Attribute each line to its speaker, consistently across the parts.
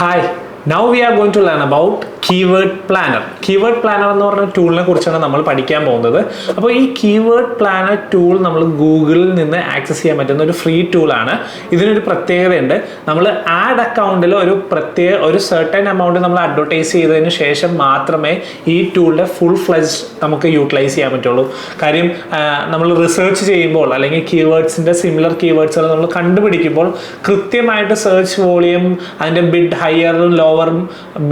Speaker 1: Hi, now we are going to learn about Keyword Planner. Keyword Planner എന്ന് പറഞ്ഞ ടൂളിനെ കുറിച്ചാണ് നമ്മൾ പഠിക്കാൻ പോകുന്നത്. അപ്പോൾ ഈ Keyword Planner ടൂൾ നമ്മൾ ഗൂഗിളിൽ നിന്ന് ആക്സസ് ചെയ്യാൻ പറ്റുന്ന ഒരു ഫ്രീ ടൂളാണ്. ഇതിനൊരു പ്രത്യേകതയുണ്ട്. നമ്മൾ ആഡ് അക്കൗണ്ടിൽ ഒരു സർട്ടൻ എമൗണ്ട് നമ്മൾ അഡ്വർടൈസ് ചെയ്തതിന് ശേഷം മാത്രമേ ഈ ടൂളിൻ്റെ ഫുൾ ഫ്ലെജ് നമുക്ക് യൂട്ടിലൈസ് ചെയ്യാൻ പറ്റുള്ളൂ. കാര്യം നമ്മൾ റിസർച്ച് ചെയ്യുമ്പോൾ അല്ലെങ്കിൽ കീവേഡ്സിൻ്റെ സിമിലർ കീവേഡ്സുകൾ നമ്മൾ കണ്ടുപിടിക്കുമ്പോൾ കൃത്യമായിട്ട് സെർച്ച് വോളിയം അതിൻ്റെ ബിഡ് ഹയറും ലോവറും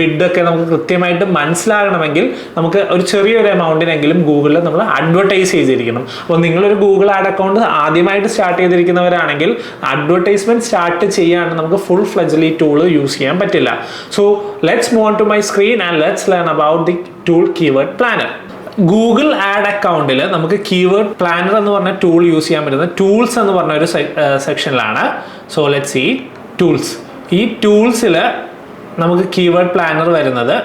Speaker 1: ബിഡൊക്കെ നമുക്ക് കൃത്യമായിട്ട് മനസ്സിലാകണമെങ്കിൽ നമുക്ക് ഒരു ചെറിയൊരു എമൗണ്ടിനെങ്കിലും ഗൂഗിളിൽ നമ്മൾ അഡ്വർടൈസ് ചെയ്തിരിക്കണം. അപ്പോൾ നിങ്ങളൊരു ഗൂഗിൾ ആഡ് അക്കൗണ്ട് ആദ്യമായിട്ട് സ്റ്റാർട്ട് ചെയ്തിരിക്കുന്നവരാണെങ്കിൽ അഡ്വർടൈസ്മെന്റ് സ്റ്റാർട്ട് ചെയ്യാണ്ട് നമുക്ക് ഫുൾ ഫ്ലെഡ്ജിൽ ഈ ടൂൾ യൂസ് ചെയ്യാൻ പറ്റില്ല. So let's move on to my screen and let's learn about the tool keyword planner. Google ad അക്കൗണ്ടിൽ നമുക്ക് കീവേഡ് പ്ലാനർ എന്ന് പറഞ്ഞ ടൂൾ യൂസ് ചെയ്യാൻ പറ്റുന്ന ടൂൾസ് എന്ന് പറഞ്ഞ ഒരു സെക്ഷനിലാണ്. So let's see tools. ഈ ടൂൾസിൽ നമുക്ക് കീവേഡ് പ്ലാനർ വരുന്നത്.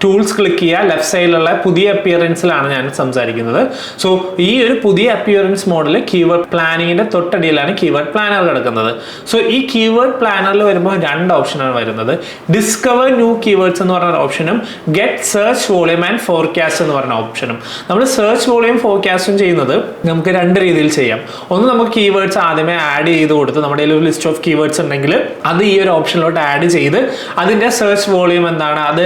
Speaker 1: ടൂൾസ് ക്ലിക്ക് ചെയ്യുക, ലെഫ്റ്റ് സൈഡിലുള്ള പുതിയ അപ്പിയറൻസിലാണ് ഞാൻ സംസാരിക്കുന്നത്. സോ ഈ ഒരു പുതിയ അപ്പിയറൻസ് മോഡിൽ കീവേഡ് പ്ലാനിങ്ങിന്റെ തൊട്ടടിയിലാണ് കീവേഡ് പ്ലാനർ കിടക്കുന്നത്. സോ ഈ കീവേഡ് പ്ലാനറിൽ വരുമ്പോൾ രണ്ട് ഓപ്ഷനാണ് വരുന്നത്. ഡിസ്കവർ ന്യൂ കീവേഡ്സ് എന്ന് പറഞ്ഞ ഓപ്ഷനും get search volume and forecast എന്ന് പറഞ്ഞ ഓപ്ഷനും. നമ്മൾ സെർച്ച് വോളിയം ഫോർകാസ്റ്റും ചെയ്യുന്നത് നമുക്ക് രണ്ട് രീതിയിൽ ചെയ്യാം. ഒന്ന് നമുക്ക് കീവേഡ്സ് ആദ്യമേ ആഡ് ചെയ്ത് കൊടുത്ത് നമ്മുടെ ഒരു ലിസ്റ്റ് ഓഫ് കീവേഡ്സ് ഉണ്ടെങ്കിൽ അത് ഈ ഒരു ഓപ്ഷനിലോട്ട് ആഡ് ചെയ്ത് അതിന്റെ സെർച്ച് വോളിയം എന്താണ്, അത്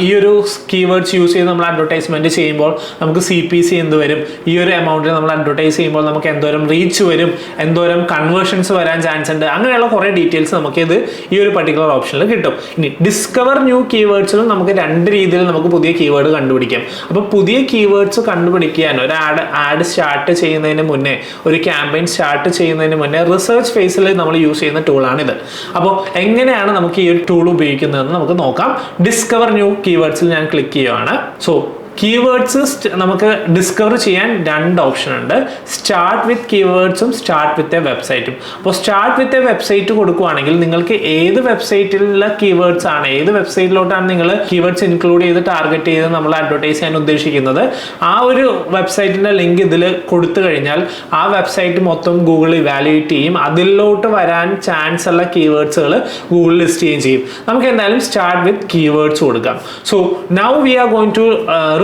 Speaker 1: ഈ ഒരു കീവേഡ്സ് യൂസ് ചെയ്ത് നമ്മൾ അഡ്വർടൈസ്മെന്റ് ചെയ്യുമ്പോൾ നമുക്ക് CPC എന്ത് വരും, ഈ ഒരു എമൗണ്ടിൽ നമ്മൾ അഡ്വർടൈസ് ചെയ്യുമ്പോൾ നമുക്ക് എന്തോരം റീച്ച് വരും, എന്തോരം കൺവേർഷൻസ് വരാൻ ചാൻസ് ഉണ്ട്, അങ്ങനെയുള്ള കുറേ ഡീറ്റെയിൽസ് നമുക്കിത് ഈ ഒരു പർട്ടിക്കുലർ ഓപ്ഷനിൽ കിട്ടും. ഇനി ഡിസ്കവർ ന്യൂ കീവേഡ്സിലും നമുക്ക് രണ്ട് രീതിയിൽ നമുക്ക് പുതിയ കീവേഡ് കണ്ടുപിടിക്കാം. അപ്പോൾ പുതിയ കീവേഡ്സ് കണ്ടുപിടിക്കാൻ ഒരു ആഡ് സ്റ്റാർട്ട് ചെയ്യുന്നതിന് മുന്നേ, ഒരു ക്യാമ്പയിൻ സ്റ്റാർട്ട് ചെയ്യുന്നതിന് മുന്നേ റിസർച്ച് ഫേസിൽ നമ്മൾ യൂസ് ചെയ്യുന്ന ടൂളാണിത്. അപ്പോൾ എങ്ങനെയാണ് നമുക്ക് ഈ ഒരു ടൂൾ ഉപയോഗിക്കുന്നതെന്ന് നമുക്ക് നോക്കാം. ഡിസ്കവർ ന്യൂ കീവേഡ്സിൽ ഞാൻ ക്ലിക്ക് ചെയ്യുകയാണ്. സോ കീവേഡ്സ് നമുക്ക് ഡിസ്കവർ ചെയ്യാൻ രണ്ട് ഓപ്ഷൻ ഉണ്ട്. സ്റ്റാർട്ട് വിത്ത് കീവേഡ്സും സ്റ്റാർട്ട് വിത്ത് എ വെബ്സൈറ്റും. അപ്പോൾ സ്റ്റാർട്ട് വിത്ത് എ വെബ്സൈറ്റ് കൊടുക്കുകയാണെങ്കിൽ നിങ്ങൾക്ക് ഏത് വെബ്സൈറ്റിലുള്ള കീവേഡ്സ് ആണ്, ഏത് വെബ്സൈറ്റിലോട്ടാണ് നിങ്ങൾ കീവേഡ്സ് ഇൻക്ലൂഡ് ചെയ്ത് ടാർഗറ്റ് ചെയ്ത് നമ്മൾ അഡ്വർടൈസ് ചെയ്യാൻ ഉദ്ദേശിക്കുന്നത്, ആ ഒരു വെബ്സൈറ്റിന്റെ ലിങ്ക് ഇതിൽ കൊടുത്തു കഴിഞ്ഞാൽ ആ വെബ്സൈറ്റ് മൊത്തം ഗൂഗിൾ ഇവാലുവേറ്റ് ചെയ്യും. അതിലോട്ട് വരാൻ ചാൻസ് ഉള്ള കീവേഡ്സുകൾ ഗൂഗിൾ ലിസ്റ്റ് ചെയ്യുകയും ചെയ്യും. നമുക്ക് എന്തായാലും സ്റ്റാർട്ട് വിത്ത് കീവേഡ്സ് കൊടുക്കാം. So now we are going to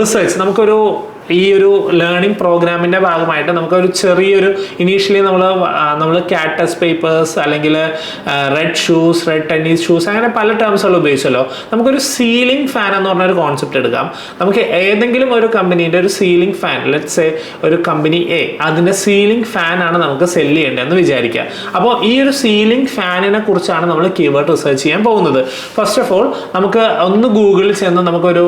Speaker 1: research. നമുക്കൊരു ഈ ഒരു ലേണിംഗ് പ്രോഗ്രാമിന്റെ ഭാഗമായിട്ട് നമുക്കൊരു ചെറിയൊരു ഇനീഷ്യലി നമ്മൾ കാറ്റസ് പേപ്പേഴ്സ് അല്ലെങ്കിൽ red shoes, red tennis shoes, അങ്ങനെ പല ടേംസുകൾ ഉപയോഗിച്ചല്ലോ. നമുക്കൊരു സീലിംഗ് ഫാൻ എന്ന് പറഞ്ഞൊരു കോൺസെപ്റ്റ് എടുക്കാം. നമുക്ക് ഏതെങ്കിലും ഒരു കമ്പനീൻ്റെ ഒരു സീലിംഗ് ഫാൻ, ലെറ്റ്സ് സേ ഒരു കമ്പനി A, അതിൻ്റെ സീലിംഗ് ഫാൻ ആണ് നമുക്ക് സെല് ചെയ്യേണ്ടതെന്ന് വിചാരിക്കുക. അപ്പോൾ ഈ ഒരു സീലിംഗ് ഫാനിനെ കുറിച്ചാണ് നമ്മൾ കീവേഡ് റിസർച്ച് ചെയ്യാൻ പോകുന്നത്. ഫസ്റ്റ് ഓഫ് ഓൾ നമുക്ക് ഒന്ന് ഗൂഗിളിൽ ചെന്ന് നമുക്കൊരു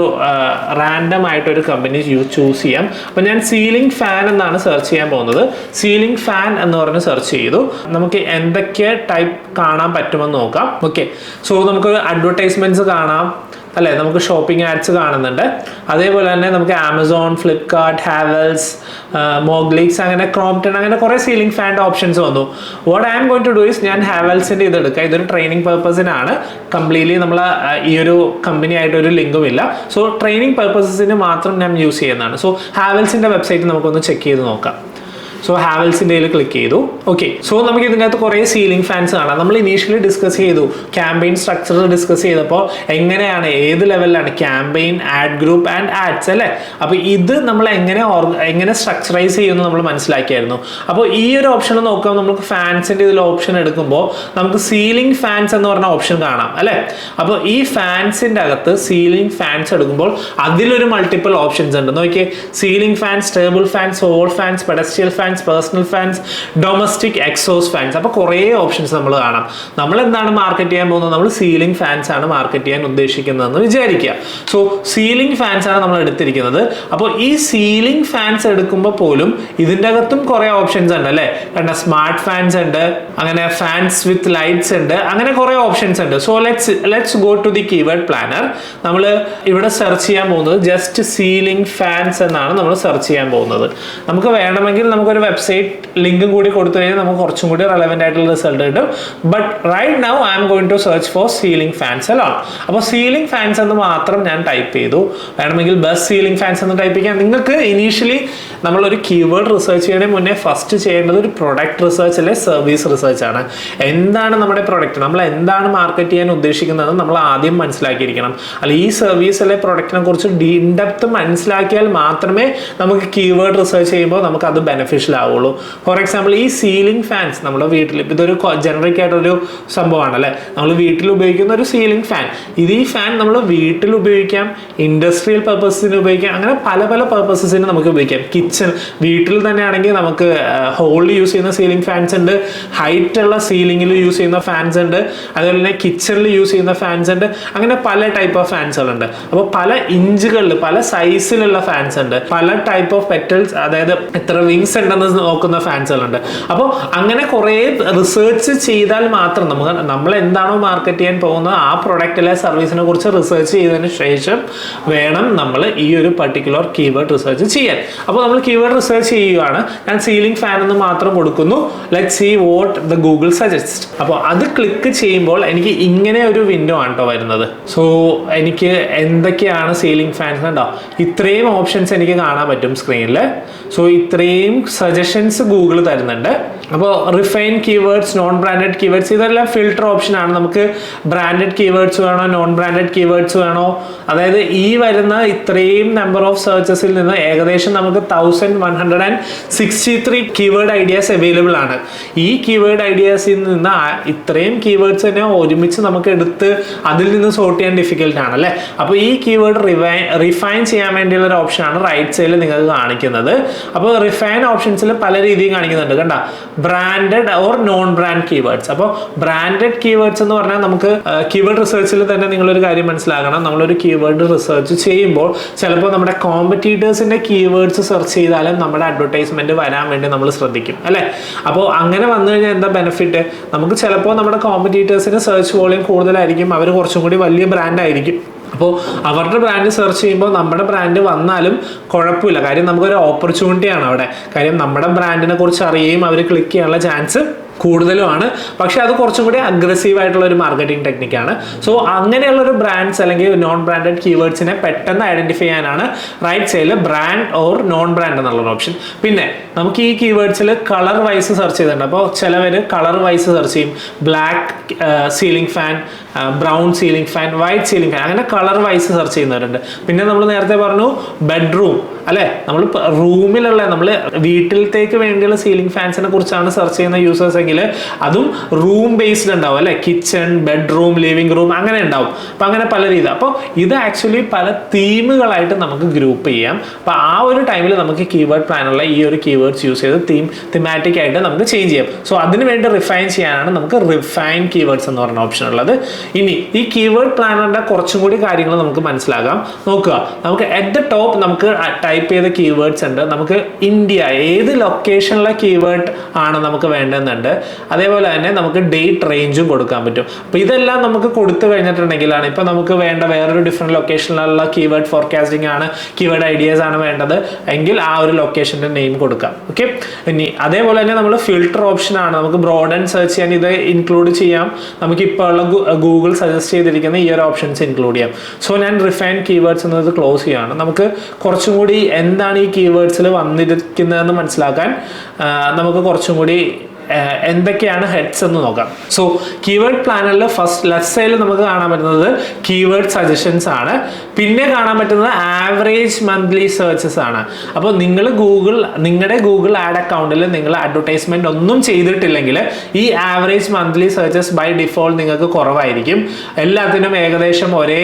Speaker 1: റാൻഡം ആയിട്ടൊരു കമ്പനി ചൂസ് ചെയ്യാം. അപ്പോൾ ഞാൻ സീലിംഗ് ഫാൻ എന്നാണ് സെർച്ച് ചെയ്യാൻ പോകുന്നത്. സീലിംഗ് ഫാൻ എന്ന് പറഞ്ഞ് സെർച്ച് ചെയ്തു. നമുക്ക് എന്തൊക്കെ ടൈപ്പ് കാണാൻ പറ്റുമെന്ന് നോക്കാം. ഓക്കെ, സോ നമുക്ക് അഡ്വർടൈസ്മെന്റ്സ് കാണാം അല്ലേ, നമുക്ക് ഷോപ്പിംഗ് ആഡ്സ് കാണുന്നുണ്ട്. അതേപോലെ തന്നെ നമുക്ക് ആമസോൺ, ഫ്ലിപ്കാർട്ട്, ഹാവൽസ്, മോഗ്ലിക്സ്, അങ്ങനെ ക്രോംപ്റ്റൺ, അങ്ങനെ കുറേ സീലിംഗ് ഫാൻ്റെ ഓപ്ഷൻസ് വന്നു. What I am going to do is ഞാൻ ഹാവൽസിൻ്റെ ഇത് എടുക്കുക. ഇതൊരു ട്രെയിനിങ് പർപ്പസിനാണ്. കംപ്ലീറ്റ്ലി നമ്മൾ ഈ ഒരു കമ്പനി ആയിട്ട് ഒരു ലിങ്കും ഇല്ല. സോ ട്രെയിനിങ് പർപ്പസസിന് മാത്രം ഞാൻ യൂസ് ചെയ്യുന്നതാണ്. സോ ഹാവൽസിൻ്റെ വെബ്സൈറ്റ് നമുക്കൊന്ന് ചെക്ക് ചെയ്ത് നോക്കാം. സോ ഹാവൽസിൻ്റെ ക്ലിക്ക് ചെയ്തു. ഓക്കെ, സോ നമുക്ക് ഇതിനകത്ത് കുറേ സീലിംഗ് ഫാൻസ് കാണാം. നമ്മൾ ഇനീഷ്യലി ഡിസ്കസ് ചെയ്തു, ക്യാമ്പയിൻ സ്ട്രക്ചർ ഡിസ്കസ് ചെയ്തപ്പോൾ എങ്ങനെയാണ്, ഏത് ലെവലിലാണ് campaign, ad group and ads അല്ലേ. അപ്പോൾ ഇത് നമ്മൾ എങ്ങനെ സ്ട്രക്ചറൈസ് ചെയ്യുമെന്ന് നമ്മൾ മനസ്സിലാക്കിയായിരുന്നു. അപ്പോൾ ഈ ഒരു ഓപ്ഷൻ നോക്കാം. നമുക്ക് ഫാൻസിൻ്റെ ഇതിൽ ഓപ്ഷൻ എടുക്കുമ്പോൾ നമുക്ക് സീലിംഗ് ഫാൻസ് എന്ന് പറഞ്ഞ ഓപ്ഷൻ കാണാം അല്ലേ. അപ്പോൾ ഈ ഫാൻസിൻ്റെ അകത്ത് സീലിംഗ് ഫാൻസ് എടുക്കുമ്പോൾ അതിലൊരു മൾട്ടിപ്പിൾ ഓപ്ഷൻസ് ഉണ്ട്. നോക്കിയേ, ceiling fans, table fans, wall fans, pedestal fans, personal fans, domestic exhaust fans. അപ്പോൾ കുറേ ഓപ്ഷൻസ് നമ്മൾ കാണാം. നമ്മൾ എന്താണ് മാർക്കറ്റ് ചെയ്യാൻ പോകുന്നത്? നമ്മൾ സീലിംഗ് ഫാൻസ് ആണ് മാർക്കറ്റ് ചെയ്യാൻ ഉദ്ദേശിക്കുന്നതെന്ന് വിചാരിക്കുക. സോ സീലിംഗ് ഫാൻസ് ആണ് നമ്മൾ എടുത്തിരിക്കുന്നത്. അപ്പോൾ ഈ സീലിംഗ് ഫാൻസ് എടുക്കുമ്പോൾ പോലും ഇതിൻ്റെ അകത്തും കുറേ ഓപ്ഷൻസ് ഉണ്ട് അല്ലേ. കാരണം സ്മാർട്ട് ഫാൻസ് ഉണ്ട്, അങ്ങനെ ഫാൻസ് വിത്ത് ലൈറ്റ്സ് ഉണ്ട്, അങ്ങനെ കുറേ ഓപ്ഷൻസ് ഉണ്ട്. So let's go to the keyword planner. നമ്മൾ ഇവിടെ സെർച്ച് ചെയ്യാൻ പോകുന്നത് ജസ്റ്റ് സീലിംഗ് ഫാൻസ് എന്നാണ് നമ്മൾ സെർച്ച് ചെയ്യാൻ പോകുന്നത്. നമുക്ക് വേണമെങ്കിൽ നമുക്കൊരു വെബ്സൈറ്റ് ലിങ്കും കൂടി കൊടുത്തു കഴിഞ്ഞാൽ നമുക്ക് കുറച്ചും കൂടി റെലവെന്റ് ആയിട്ടുള്ള റിസൾട്ട് കിട്ടും. But right now I'm going to search for ceiling fans alone. അപ്പോൾ സീലിംഗ് ഫാൻസ് എന്ന് മാത്രം ഞാൻ ടൈപ്പ് ചെയ്തു. വേണമെങ്കിൽ ബസ് സീലിംഗ് ഫാൻസ് എന്ന് ടൈപ്പ് ചെയ്യാം. നിങ്ങൾക്ക് ഇനീഷ്യലി നമ്മളൊരു കീവേഡ് റിസർച്ച് ചെയ്യണതിന് മുന്നേ ഫസ്റ്റ് ചെയ്യേണ്ടത് ഒരു പ്രൊഡക്റ്റ് റിസർച്ച് അല്ലെ സർവീസ് റിസർച്ച് ആണ്. എന്താണ് നമ്മുടെ പ്രൊഡക്റ്റ്, നമ്മൾ എന്താണ് മാർക്കറ്റ് ചെയ്യാൻ ഉദ്ദേശിക്കുന്നത് നമ്മൾ ആദ്യം മനസ്സിലാക്കിയിരിക്കണം. അല്ല ഈ സർവീസ് അല്ലെ പ്രൊഡക്റ്റിനെ കുറിച്ച് ഇൻഡെപ്ത് മനസ്സിലാക്കിയാൽ മാത്രമേ നമുക്ക് കീവേഡ് റിസർച്ച് ചെയ്യുമ്പോൾ നമുക്ക് അത് ബെനിഫിഷ്യൽ ആവുള്ളൂ. ഫോർ എക്സാമ്പിൾ ഈ സീലിംഗ് ഫാൻസ് നമ്മുടെ വീട്ടിൽ ഇതൊരു ജനറിക് ആയിട്ടൊരു സംഭവമാണ് അല്ലേ, നമ്മൾ വീട്ടിൽ ഉപയോഗിക്കുന്ന ഒരു സീലിംഗ് ഫാൻ. ഈ ഫാൻ നമ്മൾ വീട്ടിൽ ഉപയോഗിക്കാം, ഇൻഡസ്ട്രിയൽ പർപ്പസിന് ഉപയോഗിക്കാം, അങ്ങനെ പല പല പർപ്പസസിന് നമുക്ക് ഉപയോഗിക്കാം. കിച്ചൺ വീട്ടിൽ തന്നെ ആണെങ്കിൽ നമുക്ക് ഹോളിൽ യൂസ് ചെയ്യുന്ന സീലിംഗ് ഫാൻസ് ഉണ്ട്, ഹൈറ്റ് ഉള്ള സീലിംഗിൽ യൂസ് ചെയ്യുന്ന ഫാൻസ് ഉണ്ട്, അതുപോലെ തന്നെ കിച്ചണിൽ യൂസ് ചെയ്യുന്ന ഫാൻസ് ഉണ്ട്. അങ്ങനെ പല ടൈപ്പ് ഓഫ് ഫാൻസുകളുണ്ട്. അപ്പോൾ പല ഇഞ്ചുകളിൽ പല സൈസിലുള്ള ഫാൻസ് ഉണ്ട്, പല ടൈപ്പ് ഓഫ് പെറ്റൽസ്, അതായത് എത്ര വിങ്സ് ഉണ്ടെന്ന് നോക്കുന്ന ഫാൻസുകളുണ്ട്. അപ്പോൾ അങ്ങനെ കുറേ റിസർച്ച് ചെയ്താൽ മാത്രം നമ്മൾ എന്താണോ മാർക്കറ്റ് ചെയ്യാൻ പോകുന്നത് ആ പ്രൊഡക്റ്റിലെ സർവീസിനെ കുറിച്ച് റിസർച്ച് ചെയ്തതിന് ശേഷം വേണം നമ്മൾ ഈ ഒരു പർട്ടിക്കുലർ കീവേഡ് റിസർച്ച് ചെയ്യാൻ. അപ്പോൾ നമ്മൾ കീവേഡ് റിസർച്ച് ചെയ്യുകയാണ്. ഞാൻ സീലിംഗ് ഫാൻ എന്ന് മാത്രം കൊടുക്കുന്നു. Let see what the Google suggest. അപ്പോൾ അത് ക്ലിക്ക് ചെയ്യുമ്പോൾ എനിക്ക് ഇങ്ങനെ ഒരു വിൻഡോ ആണ് കേട്ടോ വരുന്നത്. സോ എനിക്ക് എന്തൊക്കെയാണ് സീലിംഗ് ഫാൻസ് ഉണ്ടോ, ഇത്രയും ഓപ്ഷൻസ് എനിക്ക് കാണാൻ പറ്റും സ്ക്രീനിൽ. സോ ഇത്രയും സജഷൻസ് ഗൂഗിൾ തരുന്നുണ്ട്. അപ്പോൾ refine keywords, non branded keywords, ഇതെല്ലാം ഫിൽട്ടർ ഓപ്ഷൻ ആണ്. നമുക്ക് ബ്രാൻഡഡ് കീവേഡ്സ് വേണോ നോൺ ബ്രാൻഡഡ് കീവേഡ്സ് വേണോ, അതായത് ഈ വരുന്ന ഇത്രയും നമ്പർ ഓഫ് സെർച്ചസിൽ നിന്ന് ഏകദേശം നമുക്ക് 1163 കീവേഡ് ഐഡിയാസ് അവൈലബിൾ ആണ്. ഈ കീവേഡ് ഐഡിയാസിൽ നിന്ന് ഇത്രയും കീവേഡ്സ് തന്നെ ഒരുമിച്ച് നമുക്ക് എടുത്ത് അതിൽ നിന്ന് സോർട്ട് ചെയ്യാൻ ഡിഫിക്കൽട്ട് ആണ് അല്ലേ. അപ്പോൾ ഈ കീവേഡ് റിഫൈൻ ചെയ്യാൻ വേണ്ടിയുള്ള ഒരു ഓപ്ഷനാണ് റൈറ്റ് സൈഡിൽ നിങ്ങൾക്ക് കാണിക്കുന്നത്. അപ്പോൾ റിഫൈൻ ഓപ്ഷൻസിൽ പല രീതിയിൽ കാണിക്കുന്നുണ്ട് കണ്ട, branded or non brand keywords. അപ്പോൾ ബ്രാൻഡഡ് കീവേഡ്സ് എന്ന് പറഞ്ഞാൽ നമുക്ക് കീവേഡ് റിസർച്ചിൽ തന്നെ നിങ്ങളൊരു കാര്യം മനസ്സിലാക്കണം. നമ്മളൊരു കീവേഡ് റിസർച്ച് ചെയ്യുമ്പോൾ ചിലപ്പോൾ നമ്മുടെ കോമ്പറ്റീറ്റേഴ്സിന്റെ കീവേഡ്സ് സെർച്ച് ചെയ്താലും നമ്മുടെ അഡ്വർടൈസ്മെന്റ് വരാൻ വേണ്ടി നമ്മൾ ശ്രദ്ധിക്കും അല്ലേ. അപ്പോൾ അങ്ങനെ വന്നു കഴിഞ്ഞാൽ എന്താ ബെനിഫിറ്റ്, നമുക്ക് ചിലപ്പോൾ നമ്മുടെ കോമ്പറ്റീറ്റേഴ്സിന് സെർച്ച് വോളിയം കൂടുതലായിരിക്കും, അവർ കുറച്ചും കൂടി വലിയ ബ്രാൻഡ് ആയിരിക്കും. അപ്പോൾ അവരുടെ ബ്രാൻഡ് സെർച്ച് ചെയ്യുമ്പോൾ നമ്മുടെ ബ്രാൻഡ് വന്നാലും കുഴപ്പമില്ല, കാര്യം നമുക്കൊരു ഓപ്പർച്യൂണിറ്റിയാണ് അവിടെ. കാര്യം നമ്മുടെ ബ്രാൻഡിനെ കുറിച്ച് അറിയുകയും അവർ ക്ലിക്ക് ചെയ്യാനുള്ള ചാൻസ് കൂടുതലുമാണ്. പക്ഷെ അത് കുറച്ചും കൂടി അഗ്രസീവ് ആയിട്ടുള്ള ഒരു മാർക്കറ്റിംഗ് ടെക്നിക്കാണ്. സോ അങ്ങനെയുള്ള ഒരു ബ്രാൻഡ്സ് അല്ലെങ്കിൽ നോൺ ബ്രാൻഡഡ് കീവേഡ്സിനെ പെട്ടെന്ന് ഐഡന്റിഫൈ ചെയ്യാനാണ് റൈറ്റ് സൈഡിൽ ബ്രാൻഡ് ഓർ നോൺ ബ്രാൻഡ് എന്നുള്ള ഓപ്ഷൻ. പിന്നെ നമുക്ക് ഈ കീവേഡ്സിൽ കളർ വൈസ് സെർച്ച് ചെയ്തിട്ടുണ്ട്. അപ്പോൾ ചിലവർ കളർ വൈസ് സെർച്ച് ചെയ്യും, black ceiling fan, brown ceiling fan, white ceiling fan, അങ്ങനെ കളർ വൈസ് സെർച്ച് ചെയ്യുന്നവരുണ്ട്. പിന്നെ നമ്മൾ നേരത്തെ പറഞ്ഞു ബെഡ്റൂം അല്ലെ, നമ്മൾ റൂമിലുള്ള നമ്മൾ വീട്ടിലത്തേക്ക് വേണ്ടിയുള്ള സീലിംഗ് ഫാൻസിനെ കുറിച്ചാണ് സെർച്ച് ചെയ്യുന്ന യൂസേഴ്സ് എങ്കിൽ അതും റൂം ബേസ്ഡ് ഉണ്ടാവും അല്ലെ, കിച്ചൺ, ബെഡ്റൂം, ലിവിംഗ് റൂം അങ്ങനെ ഉണ്ടാവും. അപ്പം അങ്ങനെ പല രീതി. അപ്പോൾ ഇത് ആക്ച്വലി പല തീമുകളായിട്ട് നമുക്ക് ഗ്രൂപ്പ് ചെയ്യാം. അപ്പോൾ ആ ഒരു ടൈമിൽ നമുക്ക് കീവേഡ് പ്ലാനുള്ള ഈ ഒരു കീവേഡ്സ് യൂസ് ചെയ്ത് തീമാറ്റിക് ആയിട്ട് നമുക്ക് ചേഞ്ച് ചെയ്യാം. സോ അതിന് വേണ്ടി റിഫൈൻ ചെയ്യാനാണ് നമുക്ക് റിഫൈൻ കീവേഡ്സ് എന്ന് പറഞ്ഞ ഓപ്ഷൻ ഉള്ളത്. ഇനി ഈ കീവേഡ് പ്ലാനറിന്റെ കുറച്ചും കൂടി കാര്യങ്ങൾ നമുക്ക് മനസ്സിലാകാം. നോക്കുക, നമുക്ക് അറ്റ് ദ ടോപ്പ് നമുക്ക് ടൈപ്പ് ചെയ്ത കീവേഡ്സ് ഉണ്ട്. നമുക്ക് ഇന്ത്യ ഏത് ലൊക്കേഷനിലെ കീവേഡ് ആണ് നമുക്ക് വേണ്ടതെന്നുണ്ട്. അതേപോലെ തന്നെ നമുക്ക് ഡേറ്റ് റേഞ്ചും കൊടുക്കാൻ പറ്റും. അപ്പോൾ ഇതെല്ലാം നമുക്ക് കൊടുത്തു കഴിഞ്ഞിട്ടുണ്ടെങ്കിലാണ് ഇപ്പം നമുക്ക് വേണ്ട വേറൊരു ഡിഫറെൻറ്റ് ലൊക്കേഷനിലുള്ള കീവേഡ് ഫോർകാസ്റ്റിംഗ് ആണ്, കീവേഡ് ഐഡിയാസ് ആണ് വേണ്ടത് എങ്കിൽ ആ ഒരു ലൊക്കേഷൻ്റെ നെയിം കൊടുക്കാം. ഓക്കെ, ഇനി അതേപോലെ തന്നെ നമ്മൾ ഫിൽട്ടർ ഓപ്ഷൻ ആണ്, നമുക്ക് ബ്രോഡ് ആൻഡ് സെർച്ച് ചെയ്യാൻ ഇത് ഇൻക്ലൂഡ് ചെയ്യാം. നമുക്ക് ഇപ്പോൾ ഉള്ള ഗൂഗിൾ സജസ്റ്റ് ചെയ്തിരിക്കുന്ന ഈ ഒരു ഓപ്ഷൻസ് ഇൻക്ലൂഡ് ചെയ്യാം. സോ ഞാൻ റിഫൈൻ കീവേഡ്സ് എന്നത് ക്ലോസ് ചെയ്യുകയാണ്. നമുക്ക് കുറച്ചും കൂടി എന്താണ് ഈ കീവേഡ്സിൽ വന്നിരിക്കുന്നതെന്ന് മനസ്സിലാക്കാൻ നമുക്ക് കുറച്ചും കൂടി എന്തൊക്കെയാണ് ഹെഡ്സ് എന്ന് നോക്കാം. സോ കീവേഡ് പ്ലാനറിൽ ഫസ്റ്റ് ലെഫ്റ്റ് സൈഡിൽ നമുക്ക് കാണാൻ പറ്റുന്നത് കീവേഡ് സജഷൻസ് ആണ്. പിന്നെ കാണാൻ പറ്റുന്നത് ആവറേജ് മന്ത്ലി സെർച്ചസ് ആണ്. അപ്പോൾ നിങ്ങളുടെ ഗൂഗിൾ ആഡ് അക്കൗണ്ടിൽ നിങ്ങൾ അഡ്വർടൈസ്മെന്റ് ഒന്നും ചെയ്തിട്ടില്ലെങ്കിൽ ഈ average monthly searches by default നിങ്ങൾക്ക് കുറവായിരിക്കും. എല്ലാത്തിനും ഏകദേശം ഒരേ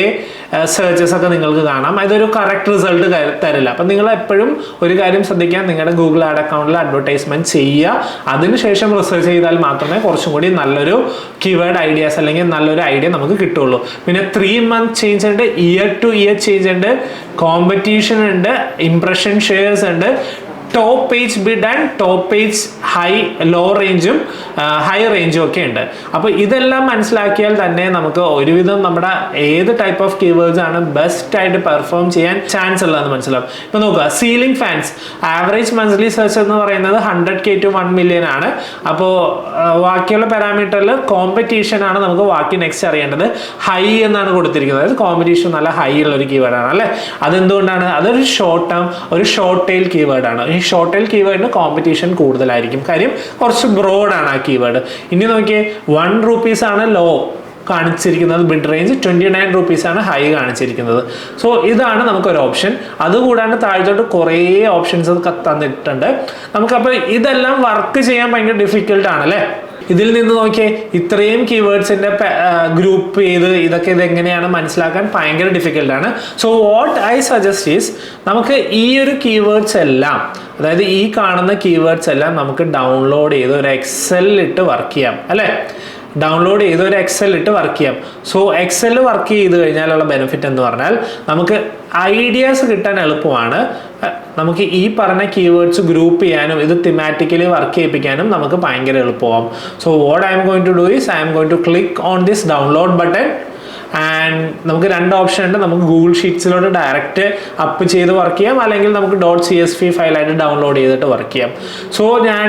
Speaker 1: സെർച്ചസ് ഒക്കെ നിങ്ങൾക്ക് കാണാം. ഇതൊരു കറക്റ്റ് റിസൾട്ട് തരില്ല. അപ്പം നിങ്ങൾ എപ്പോഴും ഒരു കാര്യം ശ്രദ്ധിക്കാൻ, നിങ്ങളുടെ ഗൂഗിൾ ആഡ് അക്കൗണ്ടിൽ അഡ്വർടൈസ്മെന്റ് ചെയ്യുക, അതിനുശേഷം റിസർച്ച് ചെയ്താൽ മാത്രമേ കുറച്ചും കൂടി നല്ലൊരു കീവേഡ് ഐഡിയാസ് അല്ലെങ്കിൽ നല്ലൊരു ഐഡിയ നമുക്ക് കിട്ടുള്ളൂ. പിന്നെ 3 month ചേഞ്ച് ഉണ്ട്, ഇയർ ടു ഇയർ ചേഞ്ച് ഉണ്ട്, കോമ്പറ്റീഷൻ ഉണ്ട്, ഇംപ്രഷൻ ഷെയർസ് ഉണ്ട്, top page bid and top page low റേഞ്ചും ഹൈ റേഞ്ചും ഒക്കെ ഉണ്ട്. അപ്പോൾ ഇതെല്ലാം മനസ്സിലാക്കിയാൽ തന്നെ നമുക്ക് ഒരുവിധം നമ്മുടെ ഏത് ടൈപ്പ് ഓഫ് കീവേഡ്സ് ആണ് ബെസ്റ്റ് ആയിട്ട് പെർഫോം ചെയ്യാൻ ചാൻസ് ഉള്ളതെന്ന് മനസ്സിലാവും. ഇപ്പൊ നോക്കുക, ceiling fans average monthly search എന്ന് പറയുന്നത് 100K to 1 million ആണ്. അപ്പോൾ ബാക്കിയുള്ള പാരാമീറ്ററിൽ കോമ്പറ്റീഷൻ ആണ് നമുക്ക് ബാക്കി നെക്സ്റ്റ് അറിയേണ്ടത്. ഹൈ എന്നാണ് കൊടുത്തിരിക്കുന്നത്, അതായത് കോമ്പറ്റീഷൻ നല്ല ഹൈ ഉള്ള ഒരു കീവേഡാണ് അല്ലേ. അതെന്തുകൊണ്ടാണ്? അതൊരു ഷോർട്ട് ടേം, ഒരു ഷോർട്ട് ടെയിൽ കീവേഡാണ്. ഈ ഈ ഷോർട്ട് ടെയിൽ കീവേഡിന് കോമ്പറ്റീഷൻ കൂടുതലായിരിക്കും. കാര്യം കുറച്ച് ബ്രോഡാണ് ആ കീവേഡ്. ഇനി നോക്കിയേ, 1 rupees ആണ് ലോ കാണിച്ചിരിക്കുന്നത്, മിഡ് റേഞ്ച് 29 rupees ആണ് ഹൈ കാണിച്ചിരിക്കുന്നത്. സോ ഇതാണ് നമുക്കൊരു ഓപ്ഷൻ. അതുകൂടാണ്ട് താഴത്തോട്ട് കുറേ ഓപ്ഷൻസ് തന്നിട്ടുണ്ട്. നമുക്കപ്പോൾ ഇതെല്ലാം വർക്ക് ചെയ്യാൻ ഭയങ്കര ഡിഫിക്കൽട്ട് ആണ് അല്ലേ. ഇതിൽ നിന്ന് നോക്കിയേ, ഇത്രയും കീവേഡ്സിന്റെ ഗ്രൂപ്പ് ചെയ്ത് ഇതൊക്കെ ഇതെങ്ങനെയാണ് മനസ്സിലാക്കാൻ ഭയങ്കര ഡിഫിക്കൽട്ടാണ്. So what I suggest is, നമുക്ക് ഈ ഒരു കീവേഡ്സ് എല്ലാം, അതായത് ഈ കാണുന്ന കീവേഡ്സ് എല്ലാം നമുക്ക് ഡൗൺലോഡ് ചെയ്ത് ഒരു എക്സലിലിട്ട് വർക്ക് ചെയ്യാം അല്ലേ. ഡൗൺലോഡ് ചെയ്ത് ഒരു എക്സലിട്ട് വർക്ക് ചെയ്യാം. സോ എക്സൽ വർക്ക് ചെയ്ത് കഴിഞ്ഞാലുള്ള ബെനിഫിറ്റ് എന്ന് പറഞ്ഞാൽ നമുക്ക് ഐഡിയാസ് കിട്ടാൻ എളുപ്പമാണ്. നമുക്ക് ഈ പറഞ്ഞ കീവേഡ്സ് ഗ്രൂപ്പ് ചെയ്യാനും ഇത് തിമാറ്റിക്കലി വർക്ക് ചെയ്യിപ്പിക്കാനും നമുക്ക് ഭയങ്കര എളുപ്പമാകും. So what I'm going to do is I'm going to click on this download button. And നമുക്ക് 2 ഓപ്ഷൻ ഉണ്ട്. നമുക്ക് ഗൂഗിൾ ഷീറ്റ്സിലോട്ട് ഡയറക്റ്റ് അപ്പ് ചെയ്ത് വർക്ക് ചെയ്യാം, അല്ലെങ്കിൽ നമുക്ക് .csv ഫയലായിട്ട് ഡൗൺലോഡ് ചെയ്തിട്ട് വർക്ക് ചെയ്യാം. സോ ഞാൻ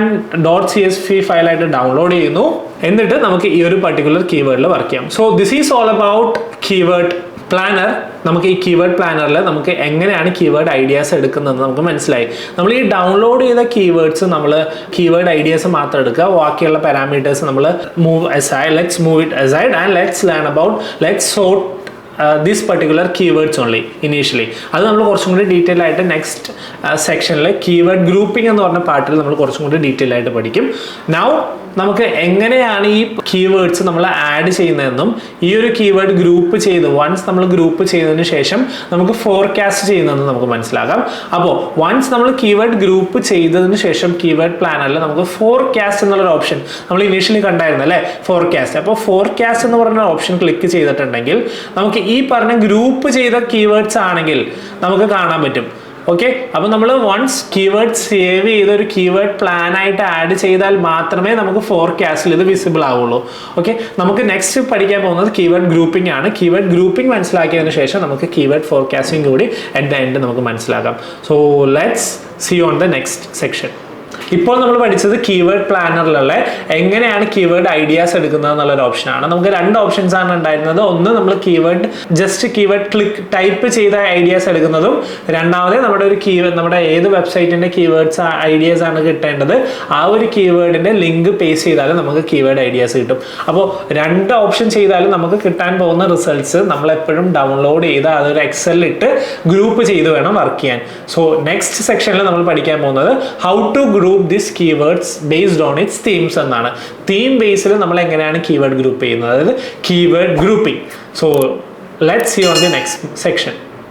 Speaker 1: .csv ഫയലായിട്ട് ഡൗൺലോഡ് ചെയ്യുന്നു. എന്നിട്ട് നമുക്ക് ഈ ഒരു പർട്ടിക്കുലർ കീവേഡിൽ വർക്ക് ചെയ്യാം. So this is all about keyword planner. നമുക്ക് ഈ കീവേഡ് പ്ലാനറിൽ നമുക്ക് എങ്ങനെയാണ് കീവേഡ് ഐഡിയാസ് എടുക്കുന്നതെന്ന് നമുക്ക് മനസ്സിലായി. നമ്മൾ ഈ ഡൗൺലോഡ് ചെയ്ത കീവേഡ്സ് നമ്മൾ കീവേഡ് ഐഡിയാസ് മാത്രം എടുക്കുക, ബാക്കിയുള്ള പാരാമീറ്റേഴ്സ് നമ്മൾ let's move it aside and let's learn about, let's sort this particular keywords only initially. അത് നമ്മൾ കുറച്ചും കൂടി ഡീറ്റെയിൽ ആയിട്ട് നെക്സ്റ്റ് സെക്ഷനിൽ കീവേഡ് ഗ്രൂപ്പിംഗ് എന്ന് പറഞ്ഞ പാർട്ടിൽ നമ്മൾ കുറച്ചും കൂടി ഡീറ്റെയിൽ ആയിട്ട് പഠിക്കും. നൗ നമുക്ക് എങ്ങനെയാണ് ഈ കീവേഡ്സ് നമ്മൾ ആഡ് ചെയ്യുന്നതെന്നും ഈ ഒരു കീവേഡ് ഗ്രൂപ്പ് ചെയ്ത് വൺസ് നമ്മൾ ഗ്രൂപ്പ് ചെയ്തതിന് ശേഷം നമുക്ക് ഫോർകാസ്റ്റ് ചെയ്യുന്നതെന്ന് നമുക്ക് മനസ്സിലാക്കാം. അപ്പോൾ വൺസ് നമ്മൾ കീവേഡ് ഗ്രൂപ്പ് ചെയ്തതിന് ശേഷം കീവേഡ് പ്ലാനറിൽ നമുക്ക് ഫോർകാസ്റ്റ് എന്നുള്ളൊരു ഓപ്ഷൻ നമ്മൾ ഇനീഷ്യലി കണ്ടായിരുന്നു അല്ലേ, ഫോർകാസ്റ്റ്. അപ്പോൾ ഫോർകാസ്റ്റ് എന്ന് പറഞ്ഞ ഓപ്ഷൻ ക്ലിക്ക് ചെയ്തിട്ടുണ്ടെങ്കിൽ നമുക്ക് ഈ പറഞ്ഞ ഗ്രൂപ്പ് ചെയ്ത കീവേഡ്സ് ആണെങ്കിൽ നമുക്ക് കാണാൻ പറ്റും. ഓക്കെ, അപ്പോൾ നമ്മൾ വൺസ് കീവേഡ് സേവ് ചെയ്ത് ഒരു കീവേഡ് പ്ലാൻ ആയിട്ട് ആഡ് ചെയ്താൽ മാത്രമേ നമുക്ക് ഫോർകാസ്റ്റിൽ ഇത് വിസിബിൾ ആവുള്ളൂ. ഓക്കെ, നമുക്ക് നെക്സ്റ്റ് പഠിക്കാൻ പോകുന്നത് കീവേഡ് ഗ്രൂപ്പിംഗ് ആണ്. കീവേഡ് ഗ്രൂപ്പിംഗ് മനസ്സിലാക്കിയതിന് ശേഷം നമുക്ക് കീവേഡ് ഫോർകാസ്റ്റിംഗ് കൂടി അറ്റ് ദ എൻഡ് നമുക്ക് മനസ്സിലാക്കാം. So let's see on the next section. ഇപ്പോൾ നമ്മൾ പഠിച്ചത് കീവേഡ് പ്ലാനറിലുള്ള എങ്ങനെയാണ് കീവേഡ് ഐഡിയാസ് എടുക്കുന്നത് എന്നുള്ളൊരു ഓപ്ഷനാണ്. നമുക്ക് 2 ഓപ്ഷൻസ് ആണ് ഉണ്ടായിരുന്നത്. ഒന്ന് നമ്മൾ ജസ്റ്റ് കീവേഡ് ക്ലിക്ക് ടൈപ്പ് ചെയ്ത ഐഡിയാസ് എടുക്കുന്നതും, രണ്ടാമത് നമ്മുടെ ഒരു കീവേഡ്, നമ്മുടെ ഏത് വെബ്സൈറ്റിന്റെ കീവേഡ്സ് ഐഡിയാസ് ആണ് കിട്ടേണ്ടത്, ആ ഒരു കീവേഡിന്റെ ലിങ്ക് പേസ്റ്റ് ചെയ്താലും നമുക്ക് കീവേഡ് ഐഡിയാസ് കിട്ടും. അപ്പോൾ 2 ഓപ്ഷൻ ചെയ്താലും നമുക്ക് കിട്ടാൻ പോകുന്ന റിസൾട്ട്സ് നമ്മൾ എപ്പോഴും ഡൗൺലോഡ് ചെയ്ത് അതൊരു എക്സലിലിട്ട് ഗ്രൂപ്പ് ചെയ്ത് വേണം വർക്ക് ചെയ്യാൻ. സോ നെക്സ്റ്റ് സെക്ഷനിൽ നമ്മൾ പഠിക്കാൻ പോകുന്നത് how to group these keywords based on its themes എന്നാണ്. തീം ബേസിൽ നമ്മൾ എങ്ങനെയാണ് കീവേഡ് ഗ്രൂപ്പ് ചെയ്യുന്നത്, അതായത് keyword grouping. So let's see on the next section.